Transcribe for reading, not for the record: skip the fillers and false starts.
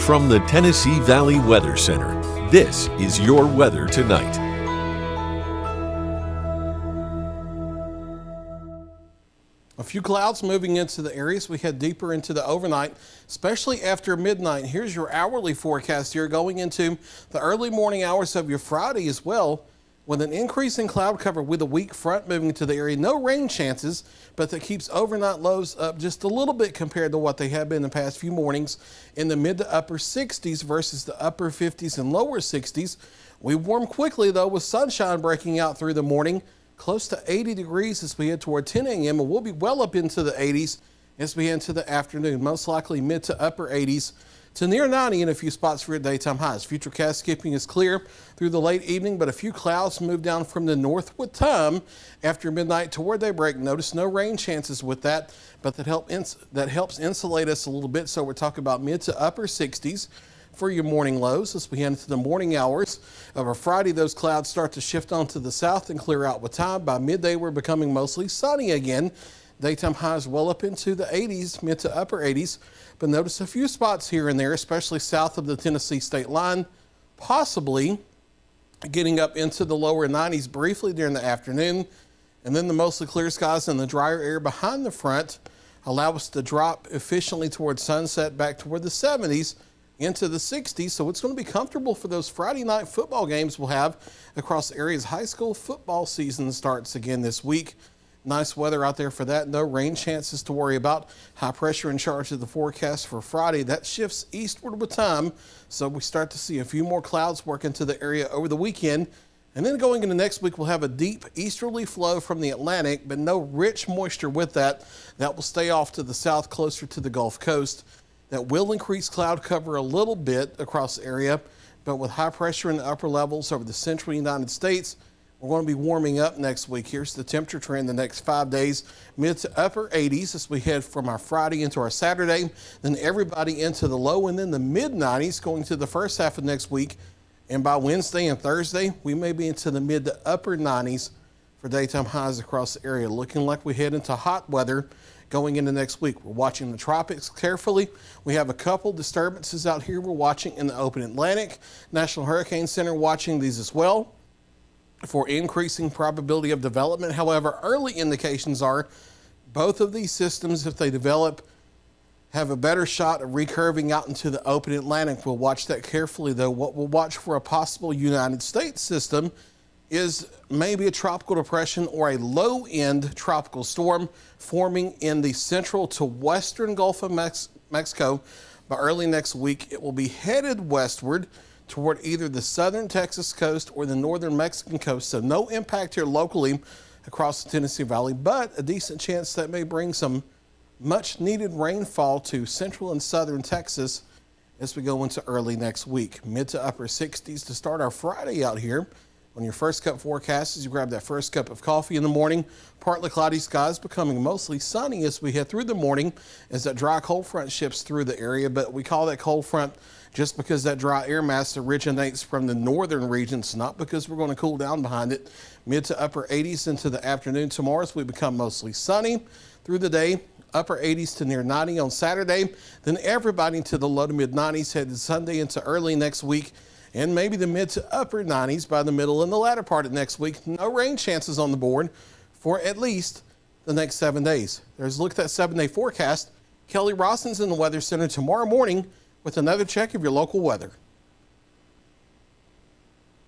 From the Tennessee Valley Weather Center, this is your weather tonight. A few clouds moving into the areas. We head deeper into the overnight, especially after midnight. Here's your hourly forecast here going into the early morning hours of your Friday as well, with an increase in cloud cover with a weak front moving to the area. No rain chances, but that keeps overnight lows up just a little bit compared to what they have been in the past few mornings, in the mid to upper 60s versus the upper 50s and lower 60s. We warm quickly though, with sunshine breaking out through the morning. Close to 80 degrees as we head toward 10 a.m. and we'll be well up into the 80s as we head into the afternoon. Most likely mid to upper 80s to near 90 in a few spots for your daytime highs. Futurecast keeping us clear through the late evening, but a few clouds move down from the north with time after midnight toward daybreak. Notice no rain chances with that, but that helps insulate us a little bit. So we're talking about mid to upper 60s for your morning lows. As we head into the morning hours of our Friday, those clouds start to shift on to the south and clear out with time. By midday, we're becoming mostly sunny again. Daytime highs well up into the 80s, mid to upper 80s. But notice a few spots here and there, especially south of the Tennessee state line, possibly getting up into the lower 90s briefly during the afternoon. And then the mostly clear skies and the drier air behind the front allow us to drop efficiently towards sunset back toward the 70s into the 60s. So it's going to be comfortable for those Friday night football games we'll have across the area's high school football season starts again this week. Nice weather out there for that. No rain chances to worry about. High pressure in charge of the forecast for Friday. That shifts eastward with time. So we start to see a few more clouds work into the area over the weekend. And then going into next week, we'll have a deep easterly flow from the Atlantic, but no rich moisture with that. That will stay off to the south closer to the Gulf Coast. That will increase cloud cover a little bit across the area, but with high pressure in the upper levels over the central United States, we're going to be warming up next week. Here's the temperature trend the next 5 days, mid to upper 80s as we head from our Friday into our Saturday, then everybody into the low and then the mid 90s going to the first half of next week. And by Wednesday and Thursday, we may be into the mid to upper 90s for daytime highs across the area, looking like we head into hot weather going into next week. We're watching the tropics carefully. We have a couple disturbances out here we're watching in the open Atlantic. National Hurricane Center watching these as well for increasing probability of development. However, early indications are both of these systems, if they develop, have a better shot of recurving out into the open Atlantic. We'll watch that carefully though. What we'll watch for a possible United States system is maybe a tropical depression or a low-end tropical storm forming in the central to western Gulf of Mexico. By early next week, it will be headed westward toward either the southern Texas coast or the northern Mexican coast. So no impact here locally across the Tennessee Valley, but a decent chance that may bring some much needed rainfall to central and southern Texas as we go into early next week. Mid to upper 60s to start our Friday out here. On your first cup forecast, as you grab that first cup of coffee in the morning, partly cloudy skies becoming mostly sunny as we head through the morning as that dry cold front shifts through the area. But we call that cold front just because that dry air mass originates from the northern regions, not because we're going to cool down behind it. Mid to upper 80s into the afternoon tomorrow as we become mostly sunny through the day. Upper 80s to near 90 on Saturday. Then everybody to the low to mid 90s headed Sunday into early next week. And maybe the mid to upper 90s by the middle and the latter part of next week. No rain chances on the board for at least the next 7 days. There's a look at that 7-day forecast. Kelly Rosson's in the Weather Center tomorrow morning with another check of your local weather.